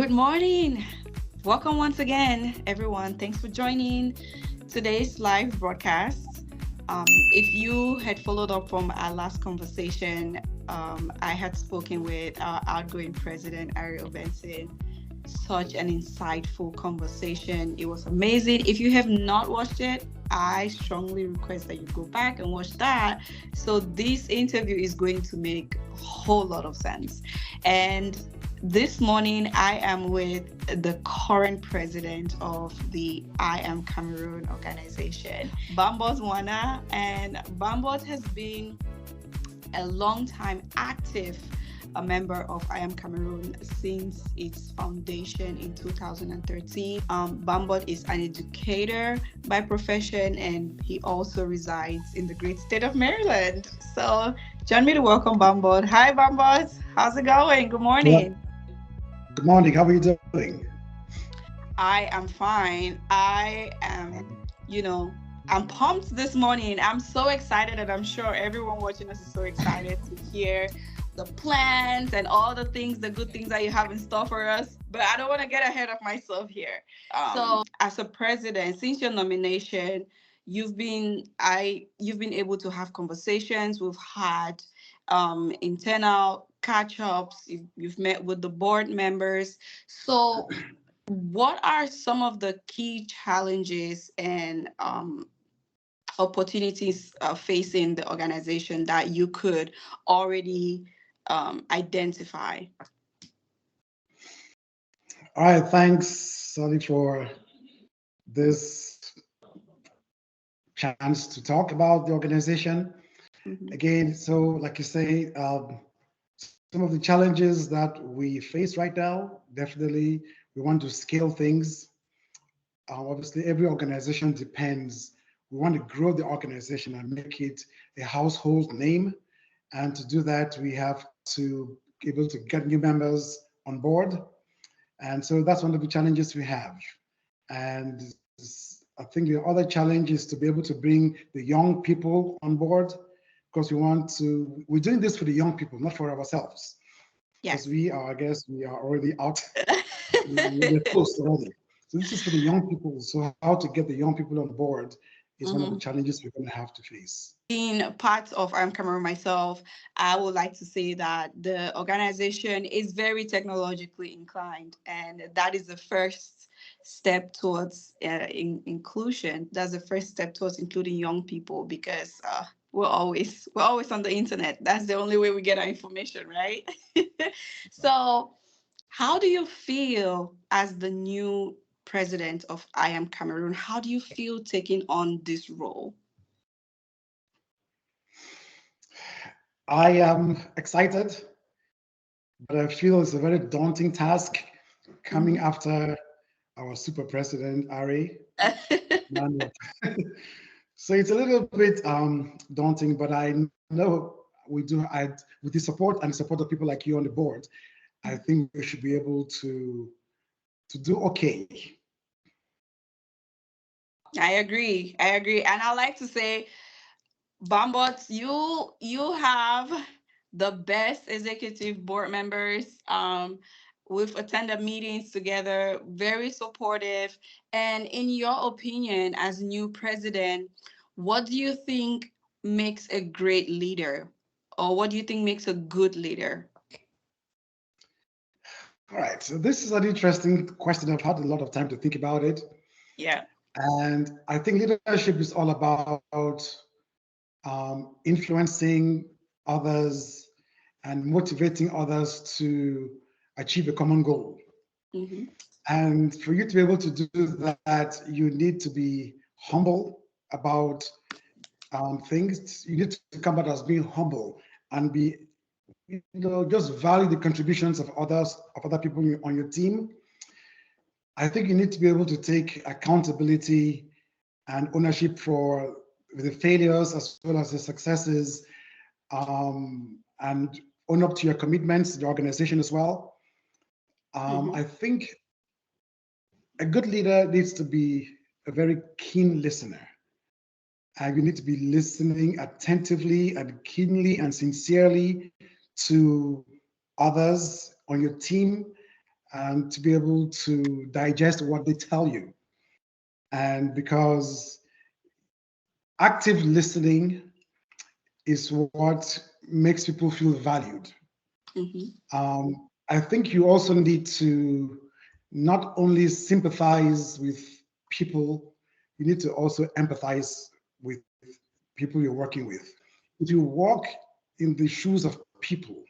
Good morning. Welcome once again, everyone. Thanks for joining today's live broadcast. If you had followed up from our last conversation, I had spoken with our outgoing president, Ariel Benson. Such an insightful conversation. It was amazing. If you have not watched it, I strongly request that you go back and watch that. So this interview is going to make a whole lot of sense. And this morning, I am with the current president of the I Am Cameroon organization, Bambot Nwana. And Bambot has been a long time active a member of I Am Cameroon since its foundation in 2013. Bambot is an educator by profession, and he also resides in the great state of Maryland. So join me to welcome Bambot. Hi, Bambot. How's it going? Good Well, morning. good morning. How are you doing? I am fine. I'm pumped this morning. I'm so excited, and I'm sure everyone watching us is so excited to hear the plans and all the things, the good things that you have in store for us. But I don't want to get ahead of myself here. As a president, since your nomination, you've been able to have conversations. We've had internal catch-ups. You've met with the board members. So what are some of the key challenges and opportunities facing the organization that you could already identify? All right. Thanks, Sonny, for this chance to talk about the organization. Mhm. Again, so like you say, some of the challenges that we face right now, definitely we want to scale things. Obviously, every organization depends. We want to grow the organization and make it a household name. And to do that, we have to be able to get new members on board. And so that's one of the challenges we have. And I think the other challenge is to be able to bring the young people on board because we're doing this for the young people, not for ourselves. Because Yes. I guess we are already out, we're close already. So this is for the young people. So how to get the young people on board is one of the Mhm. challenges we're going to have to face. Being part of I'm Cameroon myself, I would like to say that the organization is very technologically inclined, and that is the first step towards inclusion. That's the first step towards including young people because we're always on the internet. That's the only way we get our information, right? So, how do you feel as the new president of I Am Cameroon? How do you feel taking on this role? I am excited, but I feel it's a very daunting task coming Mhm. after our super president, Ari. Nwana. So it's a little bit daunting, but I know with the support and the support of people like you on the board, I think we should be able to do okay. I agree, and I like to say, Bambot, you have the best executive board members. We've attended meetings together, very supportive. And in your opinion, as new president, what do you think makes a great leader, or what do you think makes a good leader? All right, so this is an interesting question. I've had a lot of time to think about it. Yeah. And I think leadership is all about influencing others and motivating others to achieve a common goal. Hmm. And for you to be able to do that, you need to be humble about things. You need to come out as being humble and be, just value the contributions of others, of other people on your team. I think you need to be able to take accountability and ownership for the failures as well as the successes, and own up to your commitments to the organization as well. Hmm. I think a good leader needs to be a very keen listener. And you need to be listening attentively and keenly and sincerely to others on your team and to be able to digest what they tell you. And because active listening is what makes people feel valued. I think you also need to not only sympathize with people, you need to also empathize with people you're working with. If you walk in the shoes of people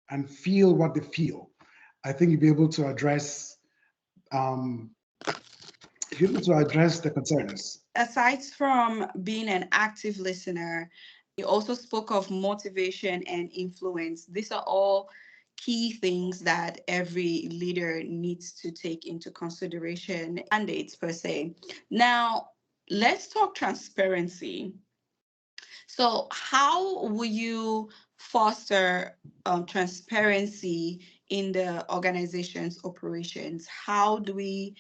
and feel what they feel, I think you'll be able to address um, you'll be able to address the concerns. Aside from being an active listener, you also spoke of motivation and influence. These are all key things that every leader needs to take into consideration, mandates per se. Now, let's talk transparency. So, how will you foster transparency in the organization's operations? How do we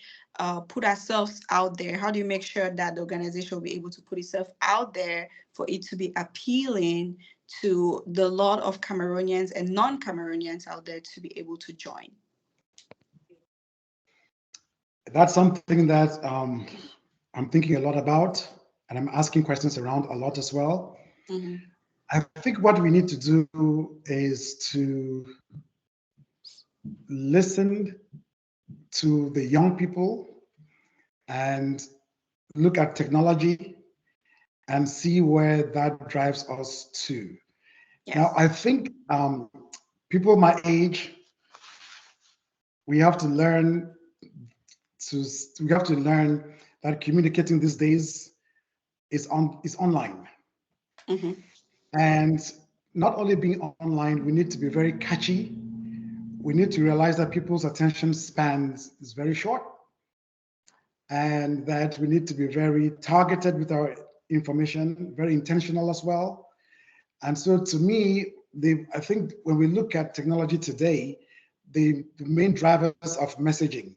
put ourselves out there? How do you make sure that the organization will be able to put itself out there for it to be appealing to the lot of Cameroonians and non-Cameroonians out there to be able to join? That's something that I'm thinking a lot about, and I'm asking questions around a lot as well. Mhm. I think what we need to do is to listen to the young people and look at technology and see where that drives us to. Yes. Now, I think people my age, we have to learn to we have to learn that communicating these days is online. Mhm. And not only being online, we need to be very catchy. We need to realize that people's attention spans is very short, and that we need to be very targeted with our information, very intentional as well. And so to me, I think when we look at technology today, the main drivers of messaging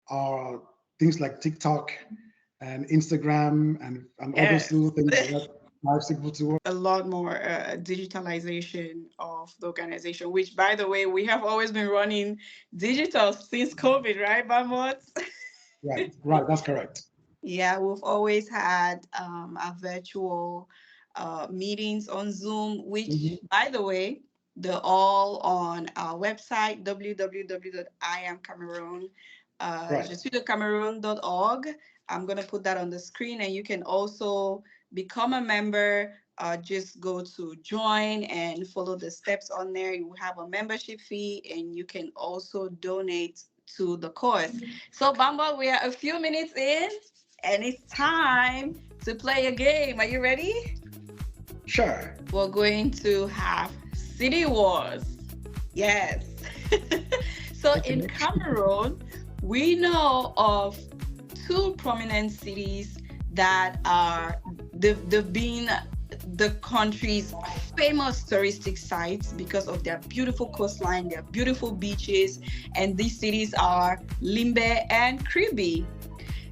are things like TikTok and Instagram and all those Yes. little things that drives people to. A lot more digitalization of the organization, which, by the way, we have always been running digital since COVID, right, Bambot? Right, that's correct. Yeah, we've always had our virtual meetings on Zoom, which, Mhm. by the way, they're all on our website, www.iamcameroon, Right. jesuisdecameroon.org. I'm going to put that on the screen, and you can also become a member. Just go to join and follow the steps on there. You have a membership fee, and you can also donate to the cause. So, Bamba, we are a few minutes in, and it's time to play a game. Are you ready? Sure. We're going to have City Wars. Yes. So in Okay. Cameroon, we know of two prominent cities that are they've been the country's famous touristic sites because of their beautiful coastline, their beautiful beaches, and these cities are Limbe and Kribi.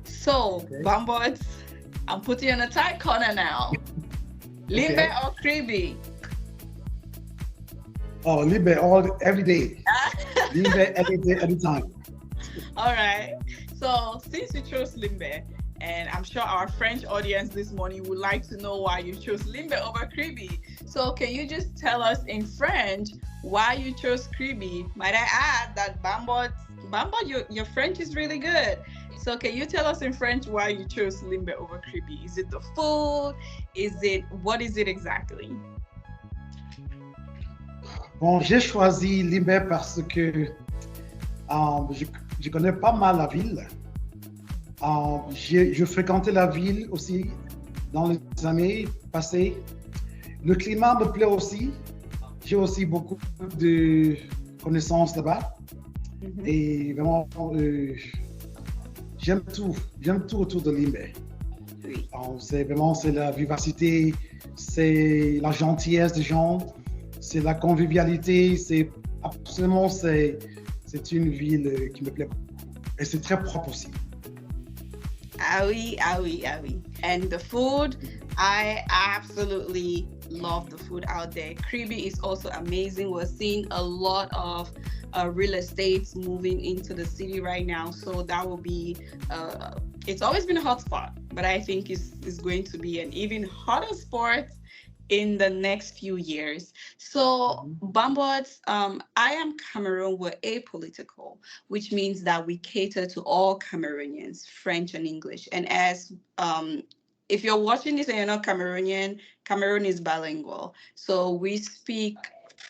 So, Okay. Bambot, I'm putting you in a tight corner now. Limbe Okay. or Kribi? Oh, Libe every day. Libe every day, anytime. All right. So, since you chose Limbe, and I'm sure our French audience this morning would like to know why you chose Limbe over Kribi. So, can you just tell us in French why you chose Kribi? Might I add that Bambot, your French is really good. So, can you tell us in French why you chose Limbe over Kribi? Is it the food? What is it exactly? Bon, j'ai choisi Libe parce que je, je connais pas mal la ville. Je fréquentais la ville aussi dans les années passées. Le climat me plaît aussi. J'ai aussi beaucoup de connaissances là-bas. Mhm. Et vraiment, j'aime tout autour de Limbe. Oui. C'est la vivacité, c'est la gentillesse des gens, c'est la convivialité, c'est une ville qui me plaît beaucoup. Et c'est très propre aussi. Ah oui, ah oui, ah oui. And the food, I absolutely love the food out there. Kribi is also amazing. We're seeing a lot of real estates moving into the city right now. So that will be, it's always been a hot spot, but I think is going to be an even hotter spot in the next few years. So, Mhm. Bambot, I am Cameroon, we're apolitical, which means that we cater to all Cameroonians, French and English. And as if you're watching this and you're not Cameroonian, Cameroon is bilingual. So we speak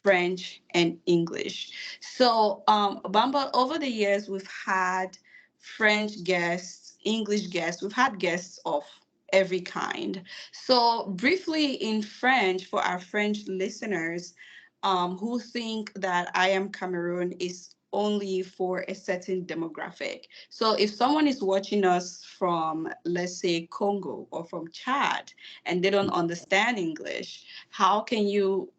French and English. So, Bambot, over the years, we've had French guests, English guests, we've had guests of every kind. So, briefly in French, for our French listeners who think that I Am Cameroon is only for a certain demographic. So, if someone is watching us from, let's say, Congo or from Chad, and they don't understand English, how can you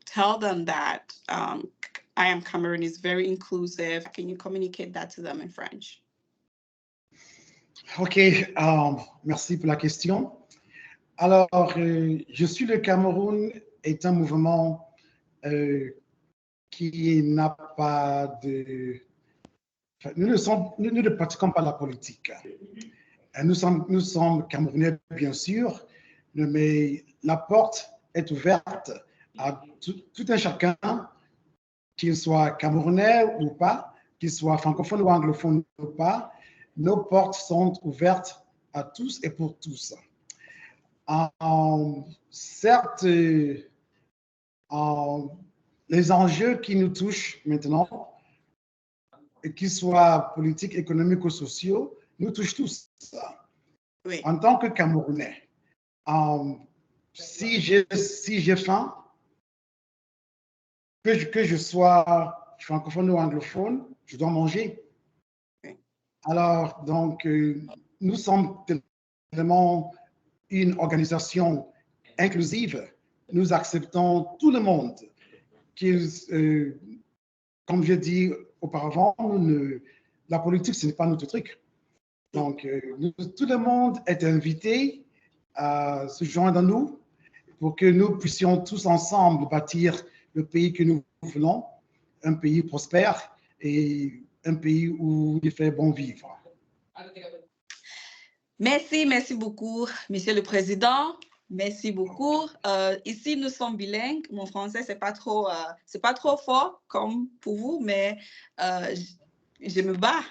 tell them that I Am Cameroon is very inclusive? Can you communicate that to them in French? OK, merci pour la question. Alors, Je suis le Cameroun est un mouvement euh, qui n'a pas de... Enfin, nous ne pratiquons pas la politique. Nous sommes Camerounais, bien sûr, mais la porte est ouverte à tout un chacun, qu'il soit Camerounais ou pas, qu'il soit francophone ou anglophone ou pas. Nos portes sont ouvertes à tous et pour tous. Certes, les enjeux qui nous touchent maintenant, qu'ils soient politiques, économiques ou sociaux, nous touchent tous. Oui. En tant que Camerounais, si j'ai faim, que je sois francophone ou anglophone, je dois manger. Oui. Alors, donc, nous sommes tellement une organisation inclusive. Nous acceptons tout le monde. Comme je dis auparavant, la politique, ce n'est pas notre truc. Donc, tout le monde est invité à se joindre à nous pour que nous puissions tous ensemble bâtir le pays que nous voulons, un pays prospère et un pays où il fait bon vivre. Merci beaucoup, Monsieur le Président. Merci beaucoup. Ici, nous sommes bilingues. Mon français, c'est pas trop fort comme pour vous, mais je me bats.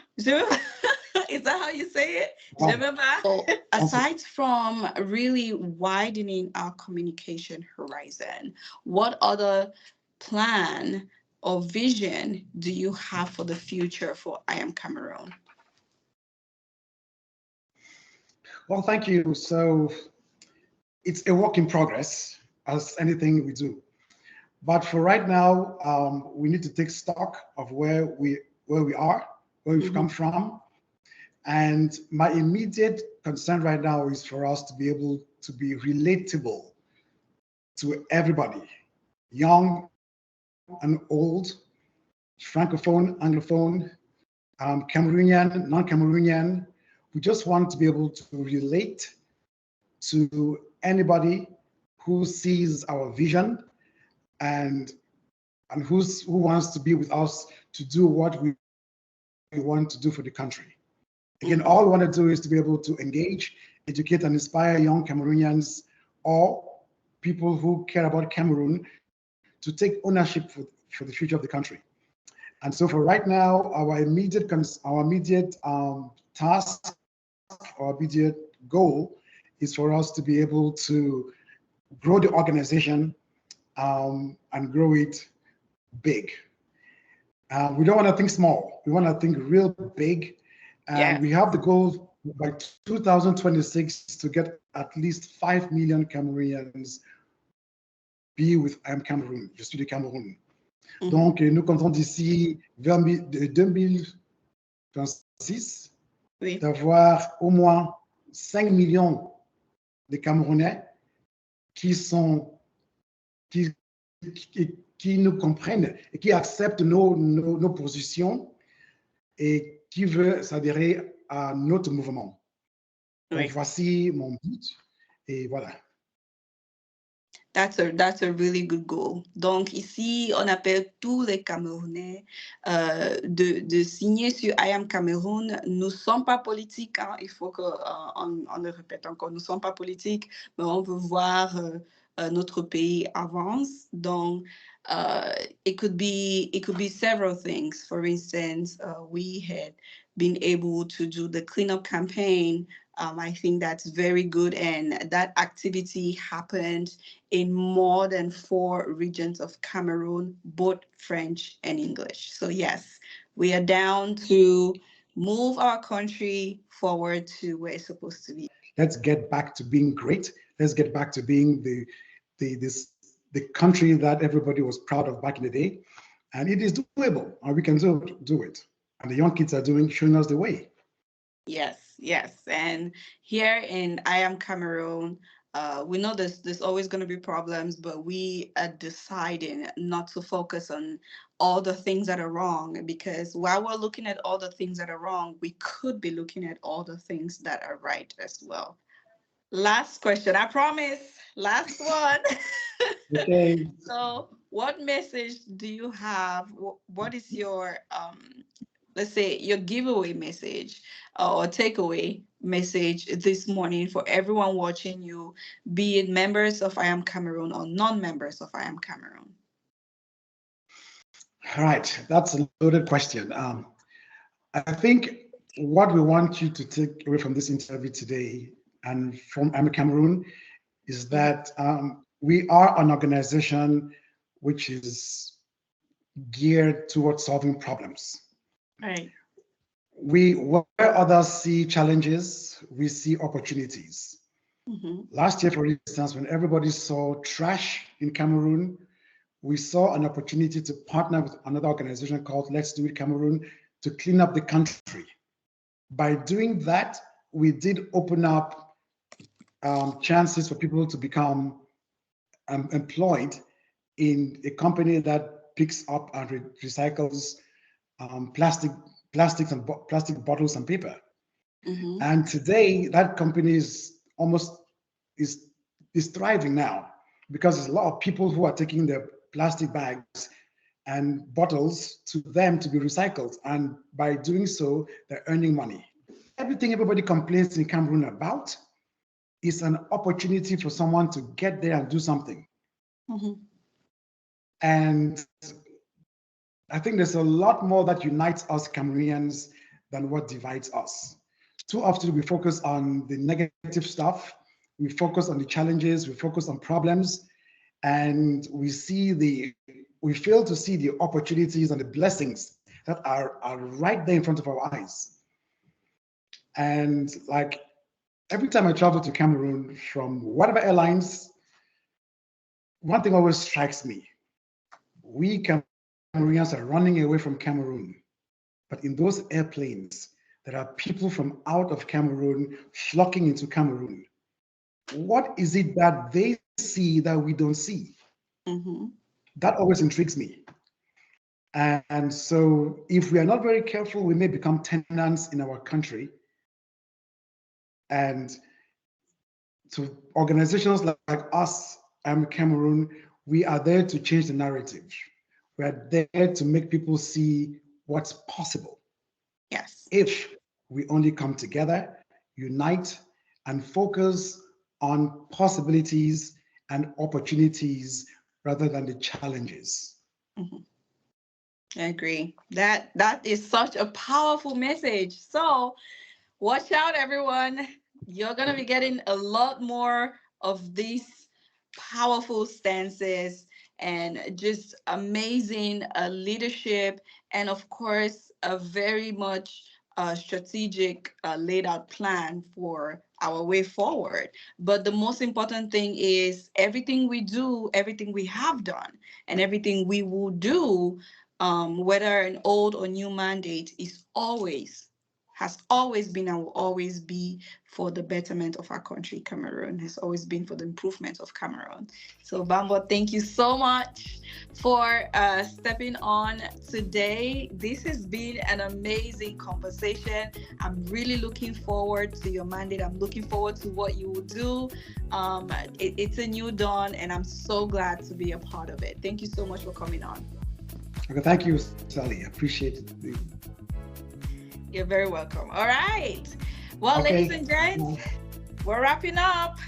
Is that how you say it? Wow. Je me bats. So, aside from really widening our communication horizon, what other plan or vision do you have for the future for I Am Cameroon? Well, thank you. So it's a work in progress, as anything we do. But for right now, we need to take stock of where we are, where we've come from. And my immediate concern right now is for us to be able to be relatable to everybody, young and old, Francophone, Anglophone, Cameroonian, non-Cameroonian. We just want to be able to relate to anybody who sees our vision and who wants to be with us to do what we want to do for the country. Again, all we want to do is to be able to engage, educate, and inspire young Cameroonians or people who care about Cameroon to take ownership for the future of the country. And so for right now, our immediate task, our immediate goal is for us to be able to grow the organization and grow it big. We don't want to think small. We want to think real big. And we have the goal by 2026 to get at least 5 million Cameroonians be with I Am Cameroon. Je suis de Cameroun. Donc, nous comptons d'ici 2026 d'avoir au moins 5 millions de Camerounais qui nous comprennent et qui acceptent nos positions et qui veulent s'adhérer à notre mouvement. Donc, voici mon but et voilà. That's a really good goal. Donc ici, on appelle tous les Camerounais de signer sur I Am Cameroun. Nous ne sommes pas politiques, hein. Il faut que on le répète encore. Nous ne sommes pas politiques, mais on veut voir notre pays avance. Donc uh, it could be several things. For instance, we had been able to do the cleanup campaign. I think that's very good, and that activity happened in more than 4 regions of Cameroon, both French and English. So, yes, we are down to move our country forward to where it's supposed to be. Let's get back to being great. Let's get back to being the country that everybody was proud of back in the day. And it is doable, and we can do it. And the young kids are showing us the way. Yes, yes. And here in I Am Cameroon, we know there's always going to be problems, but we are deciding not to focus on all the things that are wrong, because while we're looking at all the things that are wrong, we could be looking at all the things that are right as well. Last question, I promise. Last one. Okay. So, what message do you have? What is your let's say your giveaway message or takeaway message this morning for everyone watching you, be it members of I Am Cameroon or non-members of I Am Cameroon? All right, that's a loaded question. I think what we want you to take away from this interview today and from I'm Cameroon is that we are an organization which is geared towards solving problems. Right. Where others see challenges, we see opportunities. Mm-hmm. Last year, for instance, when everybody saw trash in Cameroon, we saw an opportunity to partner with another organization called Let's Do It Cameroon to clean up the country. By doing that, we did open up chances for people to become employed in a company that picks up and recycles plastics and plastic bottles and paper. Mm-hmm. And today, that company is almost is is thriving now because there's a lot of people who are taking their plastic bags and bottles to them to be recycled, and by doing so, they're earning money. Everything everybody complains in Cameroon about is an opportunity for someone to get there and do something. Mm-hmm. And I think there's a lot more that unites us Cameroonians than what divides us. Too often we focus on the negative stuff, we focus on the challenges, we focus on problems, and we fail to see the opportunities and the blessings that are right there in front of our eyes. And like every time I travel to Cameroon from whatever airlines, one thing always strikes me. We Cameroonians are running away from Cameroon. But in those airplanes, there are people from out of Cameroon flocking into Cameroon. What is it that they see that we don't see? Mm-hmm. That always intrigues me. And so, if we are not very careful, we may become tenants in our country. And to organizations like us, Cameroon, we are there to change the narrative. We are there to make people see what's possible Yes. if we only come together, unite, and focus on possibilities and opportunities rather than the challenges. Mm-hmm. I agree. That is such a powerful message. So watch out, everyone. You're going to be getting a lot more of these powerful stances and just amazing leadership. And of course, a very much strategic, laid out plan for our way forward. But the most important thing is everything we do, everything we have done, and everything we will do, whether an old or new mandate, is always has always been and will always be for the betterment of our country, Cameroon, has always been for the improvement of Cameroon. So, Bambot, thank you so much for stepping on today. This has been an amazing conversation. I'm really looking forward to your mandate. I'm looking forward to what you will do. It's a new dawn, and I'm so glad to be a part of it. Thank you so much for coming on. Okay, thank you, Sally. I appreciate it. You're very welcome. All right. Well, Okay. ladies and gents, we're wrapping up.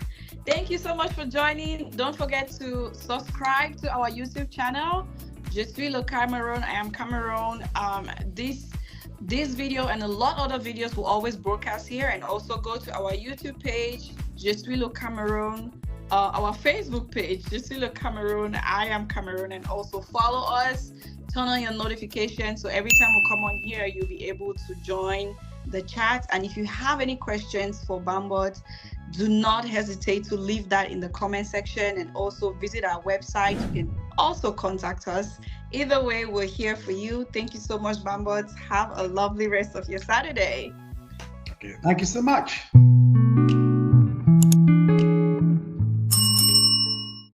Thank you so much for joining. Don't forget to subscribe to our YouTube channel. Je suis le Cameroon. I am Cameroon. This video and a lot of other videos will always broadcast here, and also go to our YouTube page, Je suis le Cameroon. Our Facebook page, Je suis le Cameroon. I am Cameroon, and also follow us. Turn on your notifications so every time we come on here, you'll be able to join the chat. And if you have any questions for Bambot, do not hesitate to leave that in the comment section, and also visit our website. You can also contact us. Either way, we're here for you. Thank you so much, Bambot. Have a lovely rest of your Saturday. Okay, thank you so much.